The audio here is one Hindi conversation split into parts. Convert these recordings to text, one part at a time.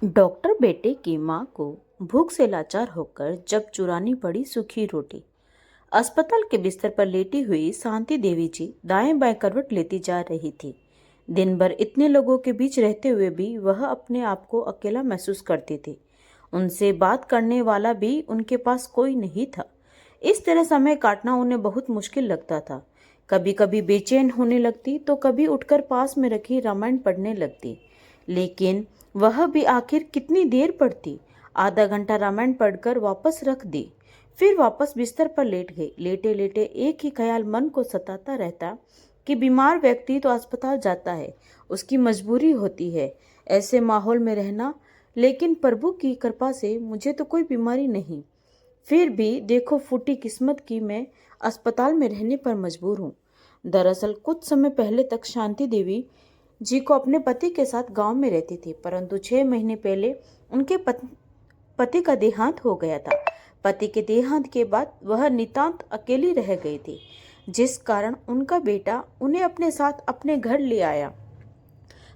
डॉक्टर बेटे की माँ को भूख से लाचार होकर जब चुरानी पड़ी सूखी रोटी। अस्पताल के बिस्तर पर लेटी हुई शांति देवी जी दाएं बाएं करवट लेती जा रही थी। दिन भर इतने लोगों के बीच रहते हुए भी वह अपने आप को अकेला महसूस करती थी। उनसे बात करने वाला भी उनके पास कोई नहीं था। इस तरह समय काटना उन्हें बहुत मुश्किल लगता था। कभी कभी बेचैन होने लगती तो कभी उठकर पास में रखी रामायण पढ़ने लगती। लेकिन वह भी आखिर कितनी देर पढ़ती। आधा घंटा रामायण पढ़कर वापस रख दी। फिर वापस बिस्तर पर लेट गई। लेटे लेटे एक ही ख्याल मन को सताता रहता कि बीमार व्यक्ति तो अस्पताल जाता है, उसकी मजबूरी होती है ऐसे माहौल में रहना, लेकिन प्रभु की कृपा से मुझे तो कोई बीमारी नहीं। फिर भी देखो फूटी किस्मत की मैं अस्पताल में रहने पर मजबूर हूँ। दरअसल कुछ समय पहले तक शांति देवी जी को अपने पति के साथ गांव में रहती थी, परंतु 6 महीने पहले उनके पति का देहांत हो गया था। पति के देहांत के बाद वह नितांत अकेली रह गई थी, जिस कारण उनका बेटा उन्हें अपने साथ अपने घर ले आया।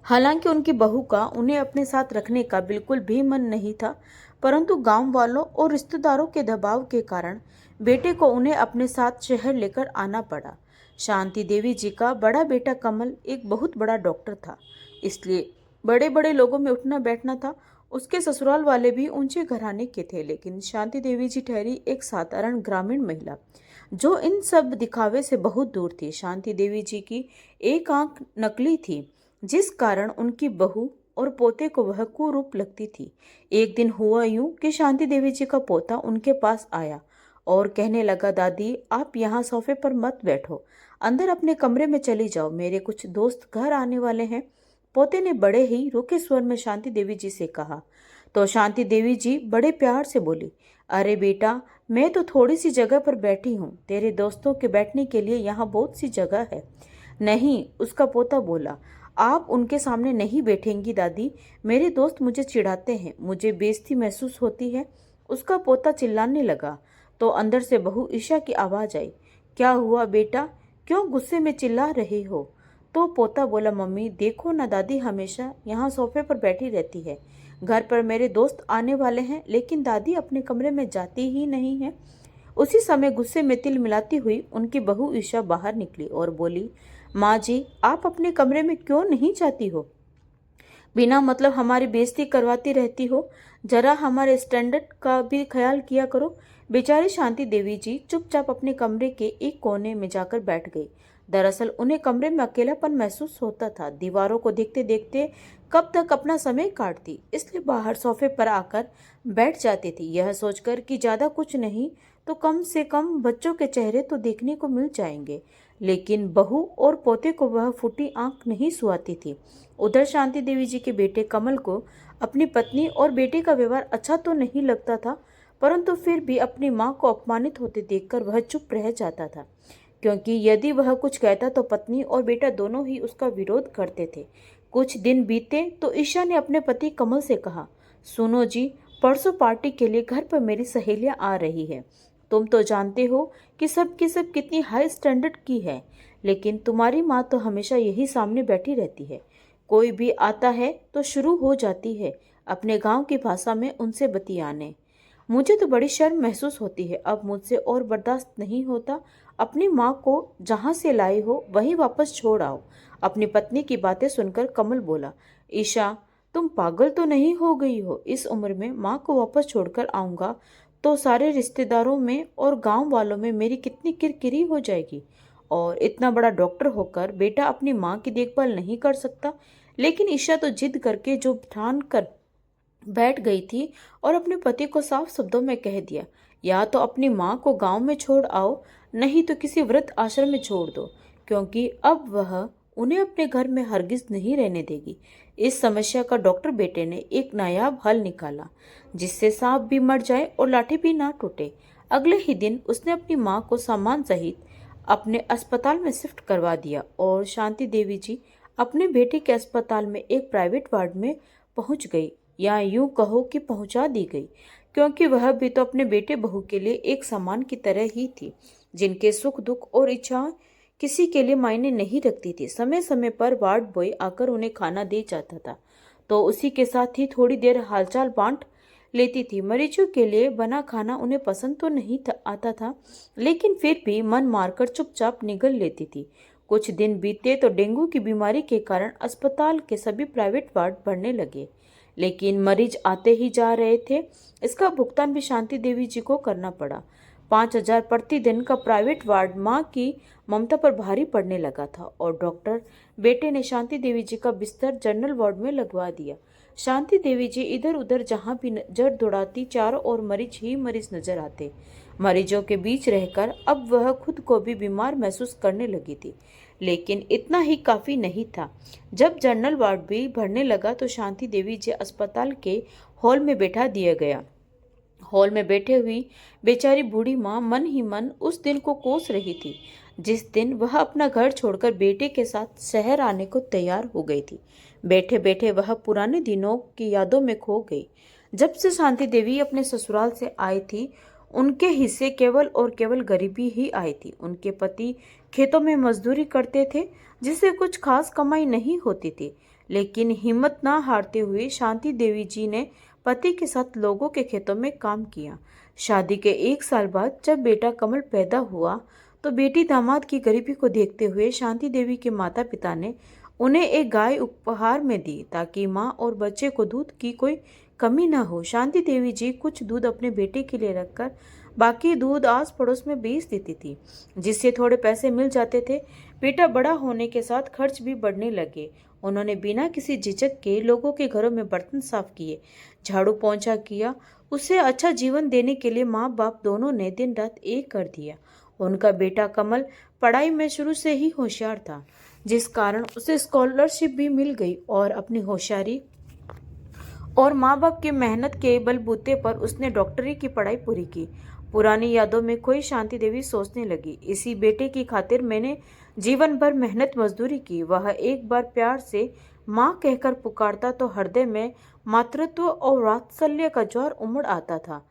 हालांकि उनकी बहू का उन्हें अपने साथ रखने का बिल्कुल भी मन नहीं था, परंतु गांव वालों और रिश्तेदारों के दबाव के कारण बेटे को उन्हें अपने साथ शहर लेकर आना पड़ा। शांति देवी जी का बड़ा बेटा कमल एक बहुत बड़ा डॉक्टर था, इसलिए बड़े बड़े लोगों में उठना बैठना था। उसके ससुराल वाले भी ऊंचे घराने के थे, लेकिन शांति देवी जी ठहरी एक साधारण ग्रामीण महिला जो इन सब दिखावे से बहुत दूर थी। शांति देवी जी की एक आंख नकली थी, जिस कारण उनकी बहू और पोते को वह कुरूप लगती थी। एक दिन हुआ यूं कि शांति देवी जी का पोता उनके पास आया और कहने लगा, दादी आप यहाँ सोफे पर मत बैठो, अंदर अपने कमरे में चली जाओ, मेरे कुछ दोस्त घर आने वाले हैं। पोते ने बड़े ही रूखे स्वर में शांति देवी जी से कहा, तो शांति देवी जी बड़े प्यार से बोली, अरे बेटा मैं तो थोड़ी सी जगह पर बैठी हूँ, तेरे दोस्तों के बैठने के लिए यहाँ बहुत सी जगह है। नहीं, उसका पोता बोला, आप उनके सामने नहीं बैठेंगी दादी, मेरे दोस्त मुझे चिढ़ाते हैं, मुझे बेइज्जती महसूस होती है। उसका पोता चिल्लाने लगा तो अंदर से बहू ईशा की आवाज आई, क्या हुआ बेटा, क्यों गुस्से में चिल्ला रहे हो? तो पोता बोला, मम्मी देखो ना, दादी हमेशा यहाँ सोफे पर बैठी रहती है, घर पर मेरे दोस्त आने वाले हैं लेकिन दादी अपने कमरे में जाती ही नहीं है। उसी समय गुस्से में तिल मिलाती हुई उनकी बहू ईशा बाहर निकली और बोली, माँ जी आप अपने कमरे में क्यों नहीं जाती हो? बिना मतलब हमारी बेइज्जती करवाती रहती हो, जरा हमारे स्टैंडर्ड का भी ख्याल किया करो। बेचारी शांति देवी जी चुपचाप अपने कमरे के एक कोने में जाकर बैठ गई। दरअसल उन्हें कमरे में अकेलापन महसूस होता था। दीवारों को देखते देखते कब तक अपना समय काटती, इसलिए बाहर सोफे पर आकर बैठ जाती थी, यह सोचकर कि ज्यादा कुछ नहीं तो कम से कम बच्चों के चेहरे तो देखने को मिल जाएंगे। लेकिन बहू और पोते को वह फूटी आंख नहीं सुहाती थी। उधर शांति देवी जी के बेटे कमल को अपनी पत्नी और बेटे का व्यवहार अच्छा तो नहीं लगता था, परंतु फिर भी अपनी मां को अपमानित होते देखकर वह चुप रह जाता था, क्योंकि यदि वह कुछ कहता तो पत्नी और बेटा दोनों ही उसका विरोध करते थे। कुछ दिन बीते तो ईशा ने अपने पति कमल से कहा, सुनो जी, परसों पार्टी के लिए घर पर मेरी सहेलियां आ रही है। तुम तो जानते हो कि सब की सब कितनी हाई स्टैंडर्ड की है, लेकिन तुम्हारी माँ तो हमेशा यही सामने बैठी रहती है। कोई भी आता है तो शुरू हो जाती है अपने गांव की भाषा में उनसे बतियाने। मुझे तो बड़ी शर्म महसूस होती है, अब मुझसे और बर्दाश्त नहीं होता। अपनी माँ को जहाँ से लाए हो वहीं वापस छोड़ आओ। अपनी पत्नी की बातें सुनकर कमल बोला, ईशा तुम पागल तो नहीं हो गई हो? इस उम्र में माँ को वापस छोड़कर आऊंगा तो सारे रिश्तेदारों में और गांव वालों में मेरी कितनी किरकिरी हो जाएगी। और इतना बड़ा डॉक्टर होकर बेटा अपनी माँ की देखभाल नहीं कर सकता। लेकिन ईशा तो जिद करके जो ठान कर बैठ गई थी और अपने पति को साफ शब्दों में कह दिया, या तो अपनी माँ को गांव में छोड़ आओ, नहीं तो किसी वृद्ध आश्रम में छोड़ दो, क्योंकि अब वह उन्हें अपने घर में हरगिज नहीं रहने देगी। इस समस्या का डॉक्टर बेटे ने एक नायाब हल निकाला, जिससे सांप भी मर जाए और लाठी भी ना टूटे। अगले ही दिन उसने अपनी माँ को सामान सहित अपने अस्पताल में शिफ्ट करवा दिया और शांति देवी जी अपने बेटे के अस्पताल में एक प्राइवेट वार्ड में पहुंच गई, या यूं कहो कि पहुंचा दी गई, क्योंकि वह भी तो अपने बेटे बहू के लिए एक सामान की तरह ही थी, जिनके सुख दुख और इच्छाएं किसी के लिए मायने नहीं रखती थी। समय समय पर वार्ड बॉय आकर उन्हें खाना दे जाता था, तो उसी के साथ ही थोड़ी देर हालचाल बांट लेती थी। मरीजों के लिए बना खाना उन्हें पसंद तो नहीं आता था, लेकिन फिर भी मन मारकर चुपचाप निगल लेती थी। कुछ दिन बीते तो डेंगू की बीमारी के कारण अस्पताल के सभी प्राइवेट वार्ड भरने लगे, लेकिन मरीज आते ही जा रहे थे। इसका भुगतान भी शांति देवी जी को करना पड़ा। 5,000 प्रतिदिन का प्राइवेट वार्ड माँ की ममता पर भारी पड़ने लगा था और डॉक्टर बेटे ने शांति देवी जी का बिस्तर जनरल वार्ड में लगवा दिया। शांति देवी जी इधर उधर जहां भी नजर दौड़ाती, चारों ओर मरीज ही मरीज नजर आते। मरीजों के बीच रहकर अब वह खुद को भी बीमार महसूस करने लगी थी, लेकिन इतना ही काफी नहीं था। जब जनरल वार्ड भी भरने लगा तो शांति देवी जी अस्पताल के हॉल में बैठा दिया गया। हॉल में बैठे हुई बेचारी बूढ़ी माँ मन ही मन उस दिन को कोस रही थी जिस दिन वह अपना घर छोड़कर बेटे के साथ शहर आने को तैयार हो गई थी। बैठे बैठे वह पुराने दिनों की यादों में खो गई। जब से शांति देवी अपने ससुराल से आई थी, उनके हिस्से केवल और केवल गरीबी ही आई थी। उनके पति खेतों में मजदूरी करते थे, जिससे कुछ खास कमाई नहीं होती थी, लेकिन हिम्मत ना हारते हुए शांति देवी जी ने पति के साथ लोगों के खेतों में काम किया। शादी के 1 साल बाद जब बेटा कमल पैदा हुआ तो बेटी दामाद की गरीबी को देखते हुए शांति देवी के माता पिता ने उन्हें एक गाय उपहार में दी ताकि माँ और बच्चे को दूध की कोई कमी न हो। शांति देवी जी कुछ दूध अपने बेटे के लिए रखकर बाकी दूध आस पड़ोस में बेच देती थी, जिससे थोड़े पैसे मिल जाते थे। बेटा बड़ा होने के साथ खर्च भी बढ़ने लगे। उन्होंने बिना किसी झिझक के लोगों के घरों में बर्तन साफ किए, झाड़ू पोंछा किया। उसे अच्छा जीवन देने के लिए माँ बाप दोनों ने दिन रात एक कर दिया। उनका बेटा कमल पढ़ाई में शुरू से ही होशियार था, जिस कारण उसे स्कॉलरशिप भी मिल गई और अपनी होशियारी और माँ बाप की मेहनत के बलबूते पर उसने डॉक्टरी की पढ़ाई पूरी की। पुरानी यादों में खोई शांति देवी सोचने लगी, इसी बेटे की खातिर मैंने जीवन भर मेहनत मजदूरी की। वह एक बार प्यार से माँ कहकर पुकारता तो हृदय में मातृत्व और वात्सल्य का ज्वार उमड़ आता था।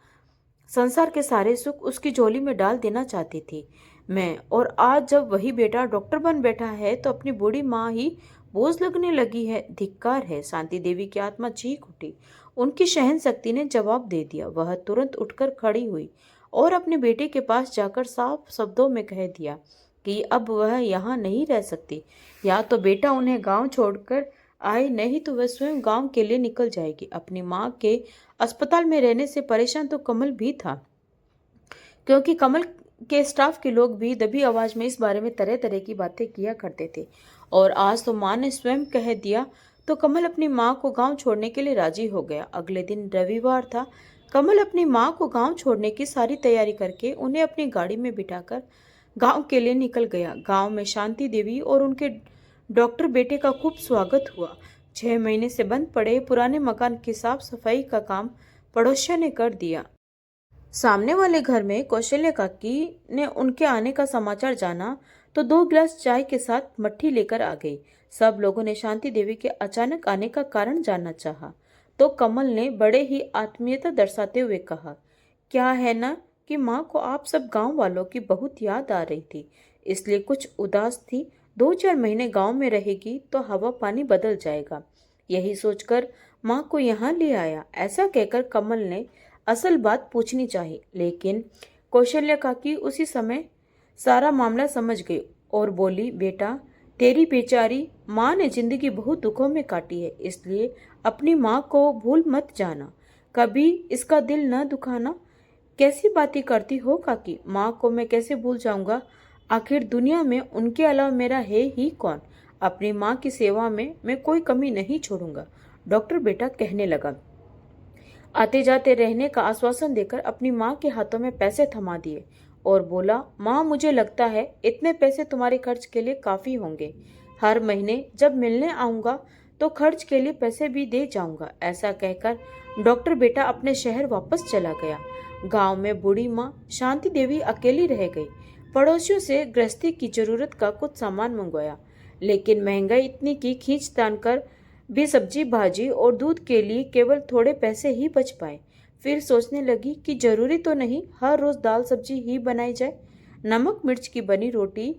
संसार के सारे सुख उसकी झोली में डाल देना चाहती थी मैं, और आज जब वही बेटा डॉक्टर बन बैठा है तो अपनी बूढ़ी माँ ही बोझ लगने लगी है। धिक्कार है। शांति देवी की आत्मा चीख उठी। उनकी सहन शक्ति ने जवाब दे दिया। वह तुरंत उठकर खड़ी हुई और अपने बेटे के पास जाकर साफ शब्दों में कह दिया कि अब वह यहाँ नहीं रह सकती। या तो बेटा उन्हें गांव छोड़कर आए, नहीं तो वह स्वयं गांव के लिए निकल जाएगी। अपनी माँ के अस्पताल में रहने से परेशान तो कमल भी था, क्योंकि कमल के स्टाफ के लोग भी दबी आवाज में इस बारे में तरह तरह की बातें किया करते थे। और आज तो माँ ने स्वयं कह दिया तो कमल अपनी माँ को गांव छोड़ने के लिए राजी हो गया। अगले दिन रविवार था। कमल अपनी माँ को गांव छोड़ने की सारी तैयारी करके उन्हें अपनी गाड़ी में बिठाकर गांव के लिए निकल गया। गांव में शांति देवी और उनके डॉक्टर बेटे का खूब स्वागत हुआ। 6 महीने से बंद पड़े पुराने मकान की साफ सफाई का काम पड़ोसियों ने कर दिया। सामने वाले घर में कौशल्या काकी ने उनके आने का समाचार जाना तो 2 गिलास चाय के साथ मट्ठी लेकर आ गई। सब लोगों ने शांति देवी के अचानक आने का कारण जानना चाहा, तो कमल ने बड़े ही आत्मीयता दर्शाते हुए कहा, क्या है ना कि माँ को आप सब गांव वालों की बहुत याद आ रही थी, इसलिए कुछ उदास थी। 2-4 महीने गांव में रहेगी तो हवा पानी बदल जाएगा, यही सोचकर माँ को यहाँ ले आया। ऐसा कहकर कमल ने असल बात पूछनी चाहिए, लेकिन कौशल्या काकी उसी समय सारा मामला समझ गई और बोली, बेटा तेरी बेचारी माँ ने जिंदगी बहुत दुखों में काटी है, इसलिए अपनी माँ को भूल मत जाना, कभी इसका दिल न दुखाना। कैसी बातें करती हो काकी, माँ को मैं कैसे भूल जाऊंगा, आखिर दुनिया में उनके अलावा मेरा है ही कौन। अपनी माँ की सेवा में मैं कोई कमी नहीं छोड़ूंगा, डॉक्टर बेटा कहने लगा। आते जाते रहने का आश्वासन देकर अपनी माँ के हाथों में पैसे थमा दिए और बोला, माँ मुझे लगता है इतने पैसे तुम्हारे खर्च के लिए काफी होंगे। हर महीने जब मिलने आऊंगा तो खर्च के लिए पैसे भी दे जाऊंगा। ऐसा कहकर डॉक्टर बेटा अपने शहर वापस चला गया। गांव में बूढ़ी माँ शांति देवी अकेली रह गई। पड़ोसियों से गृहस्थी की जरूरत का कुछ सामान मंगवाया, लेकिन महंगाई इतनी की खींच तान कर भी सब्जी भाजी और दूध के लिए केवल थोड़े पैसे ही बच पाए। फिर सोचने लगी कि जरूरी तो नहीं हर रोज दाल सब्जी ही बनाई जाए। नमक मिर्च की बनी रोटी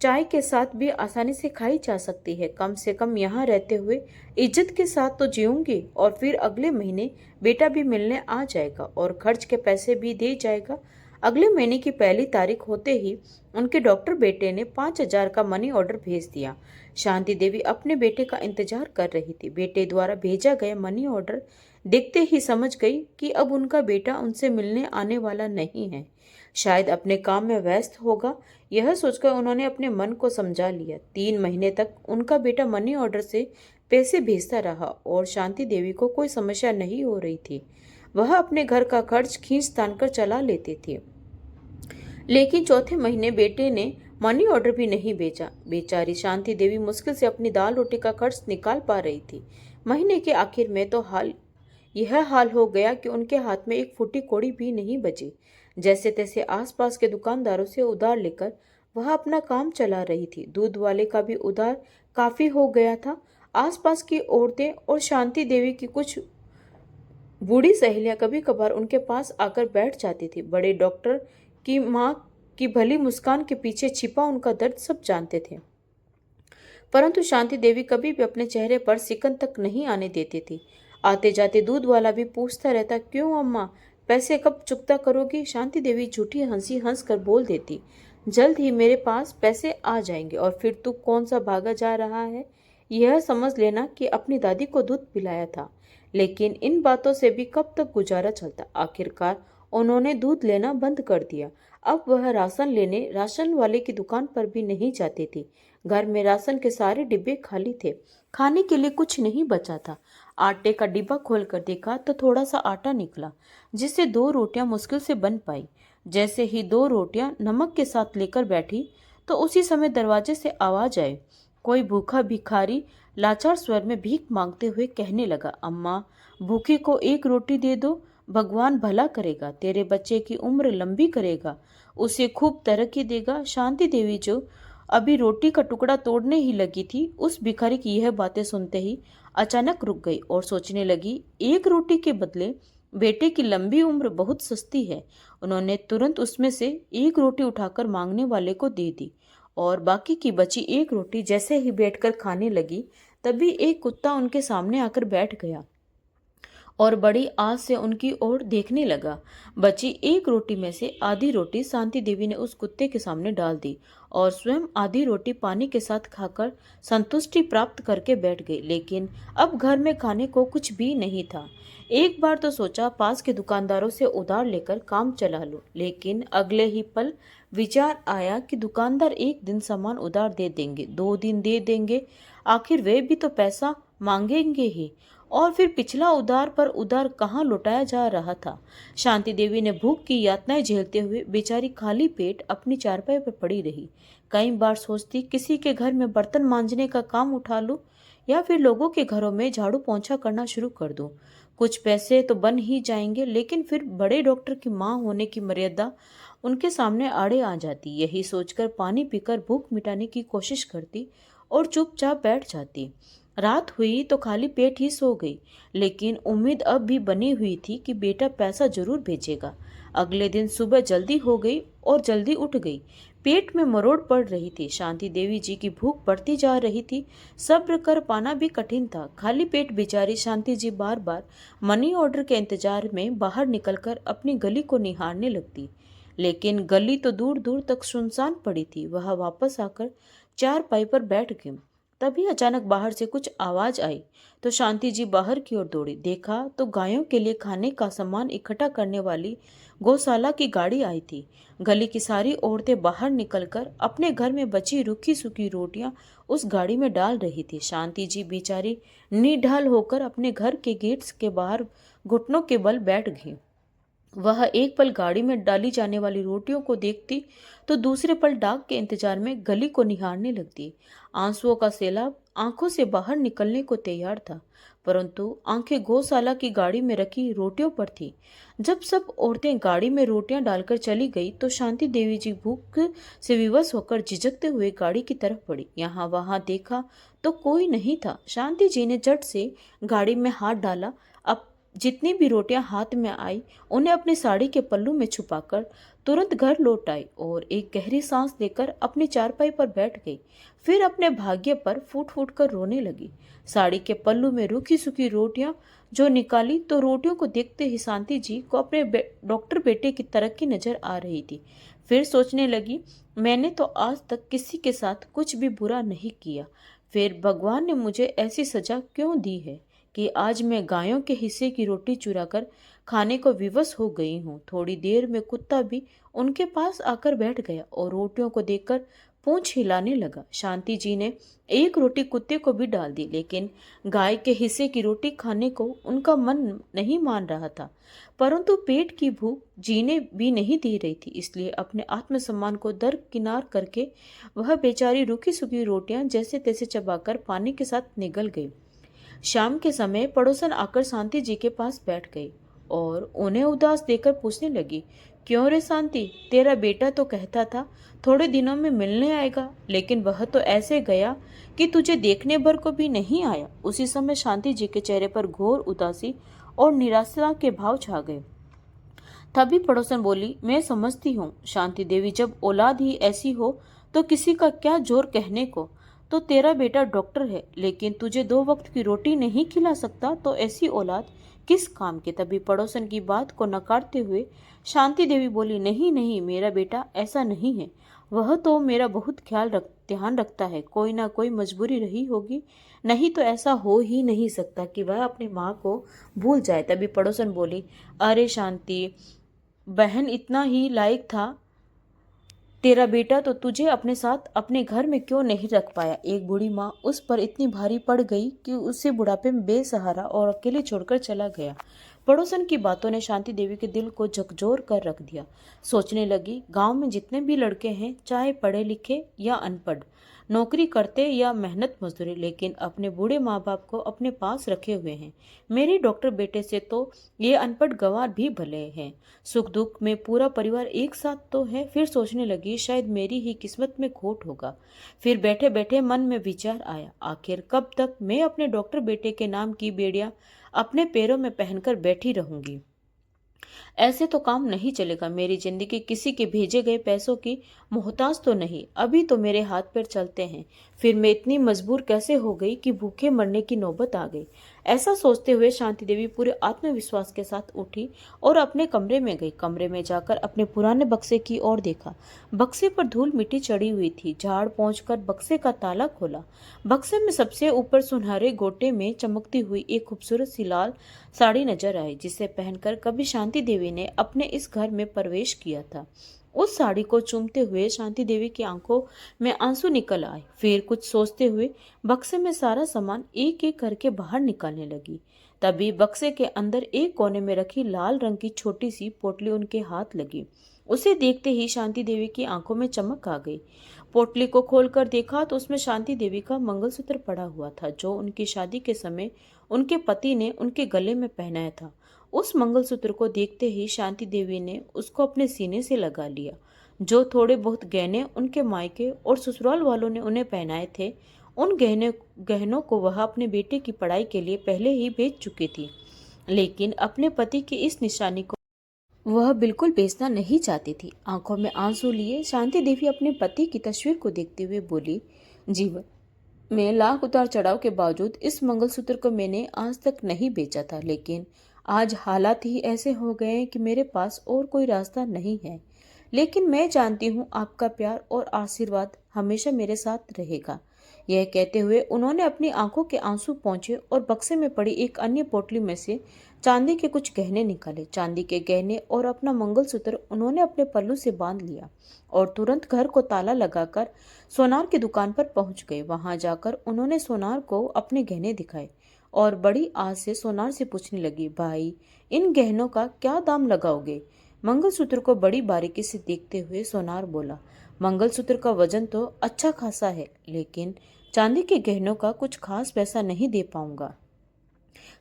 चाय के साथ भी आसानी से खाई जा सकती है। कम से कम यहाँ रहते हुए इज्जत के साथ तो जीऊंगी, और फिर अगले महीने बेटा भी मिलने आ जाएगा और खर्च के पैसे भी दे जाएगा। अगले महीने की पहली तारीख होते ही उनके डॉक्टर बेटे ने 5,000 का मनी ऑर्डर भेज दिया। शांति देवी अपने बेटे का इंतजार कर रही थी। बेटे द्वारा भेजा गया मनी ऑर्डर देखते ही समझ गई कि अब उनका बेटा उनसे मिलने आने वाला नहीं है, शायद अपने काम में व्यस्त होगा। यह सोचकर उन्होंने अपने मन को समझा लिया। 3 महीने तक उनका बेटा मनी ऑर्डर से पैसे भेजता रहा और शांति देवी को कोई समस्या नहीं हो रही थी। वह अपने घर का खर्च खींच तान कर चला लेते थे। लेकिन चौथे महीने बेटे ने मनी ऑर्डर भी नहीं भेजा। बेचारी शांति देवी मुश्किल से अपनी दाल रोटी का खर्च निकाल पा रही थी। महीने के आखिर में तो यह हाल हो गया कि उनके हाथ में एक फूटी कौड़ी भी नहीं बची। जैसे तैसे आसपास के दुकानदारों से उधार लेकर वह अपना काम चला रही थी। दूध वाले का भी उधार काफी हो गया था। आसपास की औरतें और शांति देवी की कुछ बूढ़ी सहेलियां कभी कभार उनके पास आकर बैठ जाती थी। बड़े डॉक्टर की माँ की भली मुस्कान के पीछे छिपा उनका दर्द सब जानते थे, परंतु शांति देवी कभी भी अपने चेहरे पर सिकन तक नहीं आने देती थी। आते जाते दूध वाला भी पूछता रहता, क्यों अम्मा, पैसे कब चुकता करोगी? शांति देवी झूठी हंसी हंस कर बोल देती, जल्द ही मेरे पास पैसे आ जाएंगे। और फिर तू कौन सा भागा जा रहा है, यह समझ लेना कि अपनी दादी को दूध पिलाया था। लेकिन इन बातों से भी कब तक गुजारा चलता। आखिरकार उन्होंने दूध लेना बंद कर दिया। अब वह राशन लेने राशन वाले की दुकान पर भी नहीं जाती थी। घर में राशन के सारे डिब्बे खाली थे, खाने के लिए कुछ नहीं बचा था। आटे का डिब्बा खोलकर देखा तो थोड़ा सा आटा निकला, जिससे 2 रोटियां मुश्किल से बन पाई। जैसे ही 2 रोटियां नमक के साथ लेकर बैठी तो उसी समय दरवाजे से आवाज आई। कोई भूखा भिखारी लाचार स्वर में भीख मांगते हुए कहने लगा, अम्मा, भूखे को 1 रोटी दे दो, भगवान भला करेगा, तेरे बच्चे की उम्र लंबी करेगा, उसे खूब तरक्की देगा। शांति देवी जो अभी रोटी का टुकड़ा तोड़ने ही लगी थी, उस भिखारी की यह बातें सुनते ही अचानक रुक गई और सोचने लगी, 1 रोटी के बदले बेटे की लंबी उम्र बहुत सस्ती है। उन्होंने तुरंत उसमें से 1 रोटी उठाकर मांगने वाले को दे दी और बाकी की बची 1 रोटी जैसे ही बैठकर खाने लगी, तभी एक कुत्ता उनके सामने आकर बैठ गया और बड़ी आस से उनकी ओर देखने लगा। बची 1 रोटी में से आधी रोटी शांति देवी ने उस कुत्ते के सामने डाल दी और स्वयं आधी रोटी पानी के साथ खाकर संतुष्टि प्राप्त करके बैठ गई। लेकिन अब घर में खाने को कुछ भी नहीं था। एक बार तो सोचा पास के दुकानदारों से उधार लेकर काम चला लूं, लेकिन अगले ही पल विचार आया कि दुकानदार 1 दिन सामान उधार दे देंगे, 2 दिन दे देंगे, आखिर वे भी तो पैसा मांगेंगे ही, और फिर पिछला उधार पर उधार कहाँ लौटाया जा रहा था। शांति देवी ने भूख की यातनाएं झेलते हुए बेचारी खाली पेट अपनी चारपाई पर पड़ी रही। कई बार सोचती किसी के घर में बर्तन मांजने का काम उठा लूं या फिर लोगों के घरों में झाड़ू पोंछा करना शुरू कर दूं, कुछ पैसे तो बन ही जाएंगे। लेकिन फिर बड़े डॉक्टर की माँ होने की मर्यादा उनके सामने आड़े आ जाती। यही सोचकर पानी पीकर भूख मिटाने की कोशिश करती और चुपचाप बैठ जाती। रात हुई तो खाली पेट ही सो गई, लेकिन उम्मीद अब भी बनी हुई थी कि बेटा पैसा जरूर भेजेगा। अगले दिन सुबह जल्दी हो गई और जल्दी उठ गई। पेट में मरोड़ पड़ रही थी। शांति देवी जी की भूख बढ़ती जा रही थी। सब्र कर पाना भी कठिन था। खाली पेट बेचारी शांति जी बार बार मनी ऑर्डर के इंतजार में बाहर निकलकर अपनी गली को निहारने लगती, लेकिन गली तो दूर दूर तक सुनसान पड़ी थी। वह वापस आकर चारपाई पर बैठ गई। तभी अचानक बाहर से कुछ आवाज आई तो शांति जी बाहर की ओर दौड़ी। देखा तो गायों के लिए खाने का सामान इकट्ठा करने वाली गौशाला की गाड़ी आई थी। गली की सारी औरतें बाहर निकलकर अपने घर में बची रूखी सूखी रोटियां उस गाड़ी में डाल रही थी। शांति जी बेचारी निढाल होकर अपने घर के गेट्स के बाहर घुटनों के बल बैठ गई। वह एक पल गाड़ी में डाली जाने वाली रोटियों को देखती तो दूसरे पल डाक के इंतजार में गली को निहारने लगती। आंसुओं का सैलाब आंखों से बाहर निकलने को तैयार था, परंतु आंखें गौशाला की गाड़ी में रखी रोटियों पर थी। जब सब औरतें गाड़ी में रोटियां डालकर चली गई तो शांति देवी जी भूख से विवश होकर झिझकते हुए गाड़ी की तरफ बढ़ी। यहाँ वहां देखा तो कोई नहीं था। शांति जी ने झट से गाड़ी में हाथ डाला, अब जितनी भी रोटियां हाथ में आई उन्हें अपनी साड़ी के पल्लू में छुपाकर तुरंत घर लौट आई और एक गहरी सांस लेकर अपनी चारपाई पर बैठ गई। फिर अपने भाग्य पर फूट फूट कर रोने लगी। साड़ी के पल्लू में रूखी सूखी रोटियां जो निकाली तो रोटियों को देखते ही शांति जी को अपने डॉक्टर बेटे की तरक्की नजर आ रही थी। फिर सोचने लगी, मैंने तो आज तक किसी के साथ कुछ भी बुरा नहीं किया, फिर भगवान ने मुझे ऐसी सजा क्यों दी है कि आज मैं गायों के हिस्से की रोटी चुराकर खाने को विवश हो गई हूँ। थोड़ी देर में कुत्ता भी उनके पास आकर बैठ गया और रोटियों को देखकर पूंछ हिलाने लगा। शांति जी ने एक रोटी कुत्ते को भी डाल दी, लेकिन गाय के हिस्से की रोटी खाने को उनका मन नहीं मान रहा था। परंतु पेट की भूख जीने भी नहीं दे रही थी, इसलिए अपने आत्मसम्मान को दरकिनार करके वह बेचारी रूखी सूखी रोटियां जैसे तैसे चबाकर पानी के साथ निगल गई। शाम के समय पड़ोसन आकर शांति जी के पास बैठ गई और उन्हें उदास देखकर पूछने लगी, क्यों रे शांति, तेरा बेटा तो कहता था थोड़े दिनों में मिलने आएगा, लेकिन वह तो ऐसे गया कि तुझे देखने भर को भी नहीं आया। उसी समय शांति जी के चेहरे पर घोर उदासी और निराशा के भाव छा गए। तभी पड़ोसन बोली, मैं समझती हूँ शांति देवी, जब औलाद ही ऐसी हो तो किसी का क्या जोर कहने को। तो तेरा बेटा डॉक्टर है, लेकिन तुझे 2 वक्त की रोटी नहीं खिला सकता, तो ऐसी औलाद किस काम की। तभी पड़ोसन की बात को नकारते हुए शांति देवी बोली, नहीं नहीं, मेरा बेटा ऐसा नहीं है, वह तो मेरा बहुत ध्यान रखता है। कोई ना कोई मजबूरी रही होगी, नहीं तो ऐसा हो ही नहीं सकता कि वह अपनी माँ को भूल जाए। तभी पड़ोसन बोली, अरे शांति बहन, इतना ही लायक था तेरा बेटा तो तुझे अपने साथ अपने घर में क्यों नहीं रख पाया। एक बूढ़ी माँ उस पर इतनी भारी पड़ गई कि उसे बुढ़ापे में बेसहारा और अकेले छोड़कर चला गया। पड़ोसन की बातों ने शांति देवी के दिल को झकझोर कर रख दिया। सोचने लगी, गांव में जितने भी लड़के हैं, चाहे पढ़े लिखे या अनपढ़, नौकरी करते या मेहनत मजदूरी, लेकिन अपने बूढ़े माँ बाप को अपने पास रखे हुए हैं। मेरे डॉक्टर बेटे से तो ये अनपढ़ गंवार भी भले हैं, सुख दुख में पूरा परिवार एक साथ तो है। फिर सोचने लगी, शायद मेरी ही किस्मत में खोट होगा। फिर बैठे बैठे मन में विचार आया, आखिर कब तक मैं अपने डॉक्टर बेटे के नाम की बेड़ियां अपने पैरों में पहनकर बैठी रहूंगी। ऐसे तो काम नहीं चलेगा। मेरी जिंदगी किसी के भेजे गए पैसों की मोहताज तो नहीं, अभी तो मेरे हाथ पैर चलते हैं, फिर मैं इतनी मजबूर कैसे हो गई कि भूखे मरने की नौबत आ गई। ऐसा सोचते हुए शांति देवी पूरे आत्मविश्वास के साथ उठी और अपने कमरे में गई। कमरे में जाकर अपने पुराने बक्से की ओर देखा। बक्से पर धूल मिट्टी चढ़ी हुई थी। झाड़ पहुंचकर बक्से का ताला खोला। बक्से में सबसे ऊपर सुनहरे गोटे में चमकती हुई एक खूबसूरत सी लाल साड़ी नजर आई, जिसे पहनकर कभी शांति देवी ने अपने इस घर में प्रवेश किया था। उस साड़ी को चूमते हुए शांति देवी की आंखों में आंसू निकल आए। फिर कुछ सोचते हुए बक्से में सारा सामान एक एक करके बाहर निकालने लगी। तभी बक्से के अंदर एक कोने में रखी लाल रंग की छोटी सी पोटली उनके हाथ लगी। उसे देखते ही शांति देवी की आंखों में चमक आ गई। पोटली को खोलकर देखा तो उसमें शांति देवी का मंगलसूत्र पड़ा हुआ था, जो उनकी शादी के समय उनके पति ने उनके गले में पहनाया था। उस मंगलसूत्र को देखते ही शांति देवी ने उसको अपने सीने से लगा लिया। जो थोड़े बहुत गहने उनके मायके और ससुराल वालों ने उन्हें पहनाए थे, उन गहनों को वह अपने बेटे की पढ़ाई के लिए पहले ही बेच चुकी थी, लेकिन अपने पति की इस निशानी को वह बिल्कुल बेचना नहीं चाहती थी। आंखों में आंसू लिए शांति देवी अपने पति की तस्वीर को देखते हुए बोली, जीवन में लाख उतार चढ़ाव के बावजूद इस मंगलसूत्र को मैंने आज तक नहीं बेचा था, लेकिन आज हालात ही ऐसे हो गए हैं कि मेरे पास और कोई रास्ता नहीं है। लेकिन मैं जानती हूँ आपका प्यार और आशीर्वाद हमेशा मेरे साथ रहेगा। यह कहते हुए उन्होंने अपनी आंखों के आंसू पोंछे और बक्से में पड़ी एक अन्य पोटली में से चांदी के कुछ गहने निकाले। चांदी के गहने और अपना मंगलसूत्र उन्होंने अपने पल्लू से बांध लिया और तुरंत घर को ताला लगाकर सोनार की दुकान पर पहुंच गए। वहां जाकर उन्होंने सोनार को अपने गहने दिखाए और बड़ी आस से सोनार से पूछने लगी, भाई इन गहनों का क्या दाम लगाओगे। मंगलसूत्र को बड़ी बारीकी से देखते हुए सोनार बोला, मंगलसूत्र का वजन तो अच्छा खासा है, लेकिन चांदी के गहनों का कुछ खास पैसा नहीं दे पाऊंगा,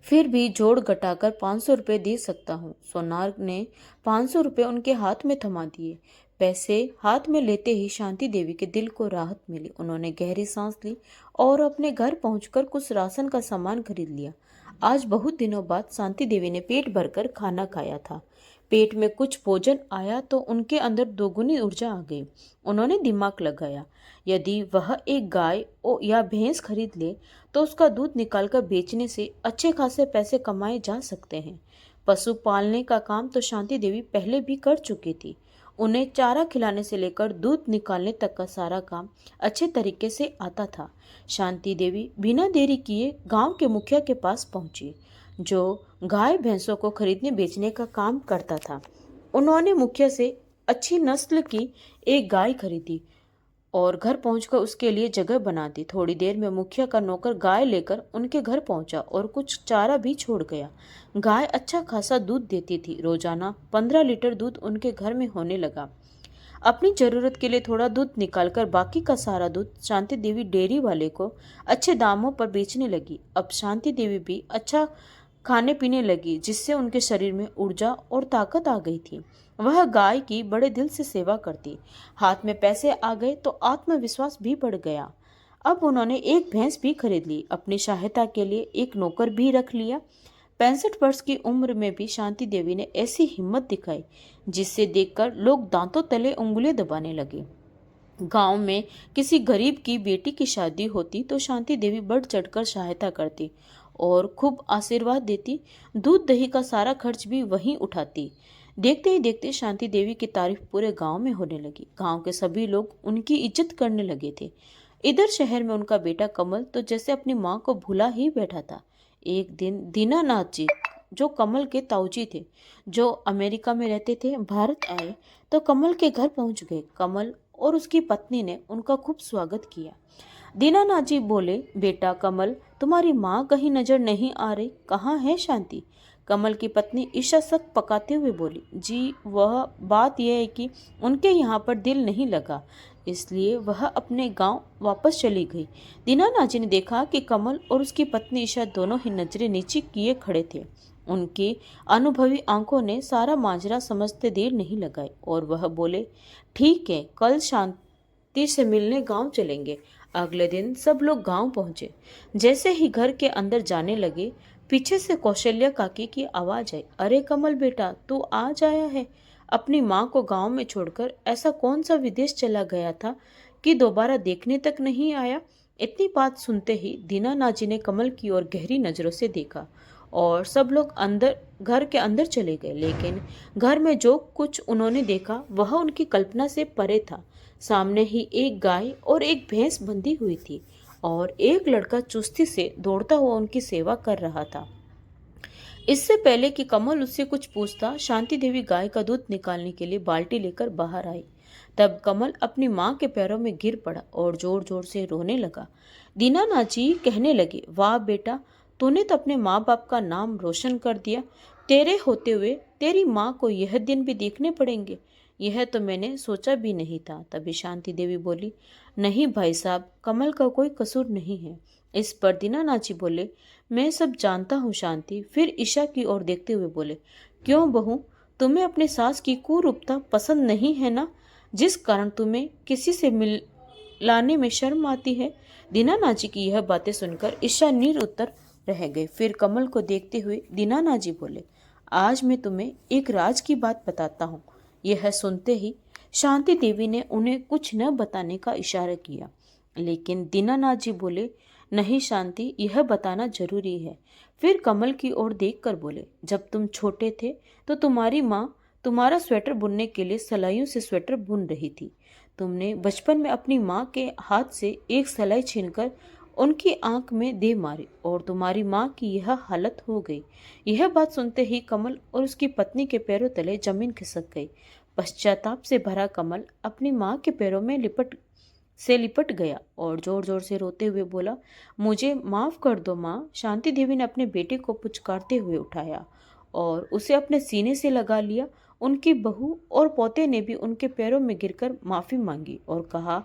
फिर भी जोड़ घटाकर 500 रुपये दे सकता हूँ। सोनार ने 500 रुपये उनके हाथ में थमा दिए। पैसे हाथ में लेते ही शांति देवी के दिल को राहत मिली। उन्होंने गहरी सांस ली और अपने घर पहुंचकर कुछ राशन का सामान खरीद लिया। आज बहुत दिनों बाद शांति देवी ने पेट भरकर खाना खाया था। पेट में कुछ भोजन आया तो उनके अंदर दोगुनी ऊर्जा आ गई। उन्होंने दिमाग लगाया, यदि वह एक गाय या भैंस खरीद ले तो उसका दूध निकालकर बेचने से अच्छे खासे पैसे कमाए जा सकते हैं। पशु पालने का काम तो शांति देवी पहले भी कर चुकी थी। उन्हें चारा खिलाने से लेकर दूध निकालने तक का सारा काम अच्छे तरीके से आता था। शांति देवी बिना देरी किए गांव के मुखिया के पास पहुंची, जो गाय भैंसों को खरीदने बेचने का काम करता था। उन्होंने मुखिया से अच्छी नस्ल की एक गाय खरीदी और घर पहुंचकर उसके लिए जगह बना दी। थोड़ी देर में मुखिया का नौकर गाय लेकर उनके घर पहुंचा और कुछ चारा भी छोड़ गया। गाय अच्छा खासा दूध देती थी। रोजाना 15 लीटर दूध उनके घर में होने लगा। अपनी जरूरत के लिए थोड़ा दूध निकालकर बाकी का सारा दूध शांति देवी डेयरी वाले को अच्छे दामों पर बेचने लगी। अब शांति देवी भी अच्छा खाने पीने लगी, जिससे उनके शरीर में ऊर्जा और ताकत आ गई थी। वह गाय की बड़े दिल से सेवा करती। हाथ में पैसे आ गए तो आत्मविश्वास भी बढ़ गया। अब उन्होंने एक भैंस भी खरीद ली। अपनी सहायता के लिए एक नौकर भी रख लिया। 65 वर्ष की उम्र में भी शांति देवी ने ऐसी हिम्मत दिखाई, जिससे देखकर लोग दांतों तले उंगलियां दबाने लगे। गांव में किसी गरीब की बेटी की शादी होती तो शांति देवी बढ़ चढ़कर सहायता करती और खूब आशीर्वाद देती। दूध दही का सारा खर्च भी वहीं उठाती। देखते ही देखते शांति देवी की तारीफ पूरे गांव में होने लगी। गांव के सभी लोग उनकी इज्जत करने लगे थे। इधर शहर में उनका बेटा कमल तो जैसे अपनी माँ को भुला ही बैठा था। एक दिन दीनानाथ जी, जो कमल के ताऊजी थे, जो अमेरिका में रहते थे, भारत आए तो कमल के घर पहुंच गए। कमल और उसकी पत्नी ने उनका खूब स्वागत किया। दीनानाथ जी बोले, बेटा कमल, तुम्हारी माँ कहीं नजर नहीं आ रही, कहाँ है शांति? कमल की पत्नी ईशा शक पकाते हुए बोली, जी वह बात यह है कि उनके यहाँ पर दिल नहीं लगा, इसलिए वह अपने गांव वापस चली गई। दीनानाथ जी ने देखा कि कमल और उसकी पत्नी ईशा दोनों ही नजरें नीचे किए खड़े थे। उनकी अनुभवी आंखों ने सारा माजरा समझते देर नहीं लगाई और वह बोले, ठीक है, कल शांति से मिलने गांव चलेंगे। अगले दिन सब लोग गांव पहुंचे। जैसे ही घर के अंदर जाने लगे, पीछे से कौशल्या काकी की आवाज आई, अरे कमल बेटा, तू आज आया है? अपनी माँ को गांव में छोड़कर ऐसा कौन सा विदेश चला गया था कि दोबारा देखने तक नहीं आया? इतनी बात सुनते ही दीनानाथ जी ने कमल की ओर गहरी नजरों से देखा और सब लोग घर के अंदर चले गए। लेकिन घर में जो कुछ उन्होंने देखा वह उनकी कल्पना से परे था। सामने ही एक गाय और एक भैंस बंधी हुई थी और एक लड़का चुस्ती से दौड़ता हुआ उनकी सेवा कर रहा था। इससे पहले कि कमल उससे कुछ पूछता, शांति देवी गाय का दूध निकालने के लिए बाल्टी लेकर बाहर आई। तब कमल अपनी माँ के पैरों में गिर पड़ा और जोर जोर से रोने लगा। दीनानाथ जी कहने लगे, वाह बेटा, तूने तो अपने माँ बाप का नाम रोशन कर दिया। तेरे होते हुए तेरी माँ को यह दिन भी देखने पड़ेंगे, यह तो मैंने सोचा भी नहीं था। तभी शांति देवी बोली, नहीं भाई साहब, कमल का कोई कसूर नहीं है। इस पर दीनानाथ जी बोले, मैं सब जानता हूँ शांति। फिर ईशा की ओर देखते हुए बोले, क्यों बहू, तुम्हें अपने सास की कुरूपता पसंद नहीं है ना, जिस कारण तुम्हें किसी से मिलाने में शर्म आती है? दीनानाथ जी की यह बातें सुनकर ईशा निरुत्तर रह गए। फिर कमल को देखते हुए दीनानाथ जी बोले, आज मैं तुम्हें एक राज की बात बताता हूँ। यह सुनते ही शांति देवी ने उन्हें कुछ न बताने का इशारा किया, लेकिन दीनानाथ जी बोले, नहीं शांति, यह बताना जरूरी है। फिर कमल की ओर देखकर बोले, जब तुम छोटे थे तो तुम्हारी माँ तुम्हारा स्वेटर बुनने के लिए सलाइयों से स्वेटर बुन रही थी। तुमने बचपन में अपनी माँ के हाथ से एक सलाई छीनकर उनकी आंख में दे मारी और तुम्हारी माँ की यह हालत हो गई। यह बात सुनते ही कमल और उसकी पत्नी के पैरों तले जमीन खिसक गई। पश्चाताप से भरा कमल अपनी माँ के पैरों में लिपट गया और जोर जोर से रोते हुए बोला, मुझे माफ कर दो माँ। शांति देवी ने अपने बेटे को पुचकारते हुए उठाया और उसे अपने सीने से लगा लिया। उनकी बहू और पोते ने भी उनके पैरों में गिरकर माफी मांगी और कहा,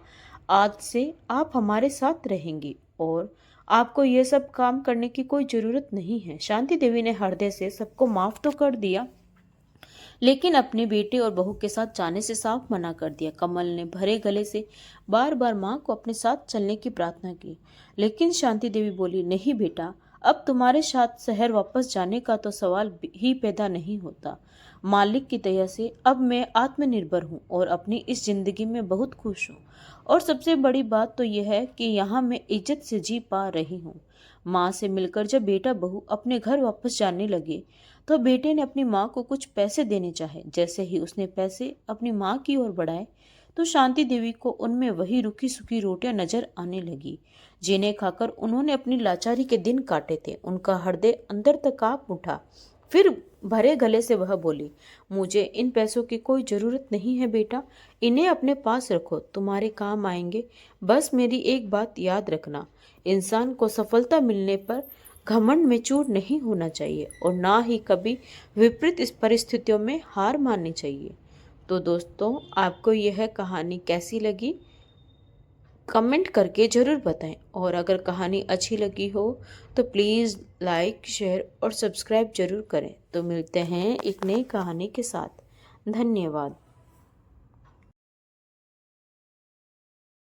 आज से आप हमारे साथ रहेंगी और आपको यह सब काम करने की कोई जरूरत नहीं है। शांति देवी ने हृदय से सबको माफ तो कर दिया, लेकिन अपने बेटे और बहू के साथ जाने से साफ मना कर दिया। कमल ने भरे गले से बार बार माँ को अपने साथ चलने की प्रार्थना की, लेकिन शांति देवी बोली, नहीं बेटा, अब तुम्हारे साथ शहर वापस जाने का तो सवाल ही पैदा नहीं होता। मालिक की दया से अब मैं आत्मनिर्भर हूँ और अपनी इस जिंदगी में बहुत खुश हूँ। और सबसे बड़ी बात तो यह है कि यहाँ मैं इज्जत से जी पा रही हूँ। माँ से मिलकर जब बेटा बहू अपने घर वापस जाने लगे तो बेटे ने अपनी माँ को कुछ पैसे देने चाहे। जैसे ही उसने पैसे अपनी माँ की ओर बढ़ाए तो शांति देवी को उनमें वही रूखी सूखी रोटियां नजर आने लगी जिन्हें खाकर उन्होंने अपनी लाचारी के दिन काटे थे। उनका हृदय अंदर तक कांप उठा। फिर भरे गले से वह बोली, मुझे इन पैसों की कोई जरूरत नहीं है बेटा, इन्हें अपने पास रखो, तुम्हारे काम आएंगे। बस मेरी एक बात याद रखना, इंसान को सफलता मिलने पर घमंड में चूर नहीं होना चाहिए और ना ही कभी विपरीत इस परिस्थितियों में हार माननी चाहिए। तो दोस्तों, आपको यह कहानी कैसी लगी कमेंट करके ज़रूर बताएं, और अगर कहानी अच्छी लगी हो तो प्लीज़ लाइक शेयर और सब्सक्राइब ज़रूर करें। तो मिलते हैं एक नई कहानी के साथ। धन्यवाद।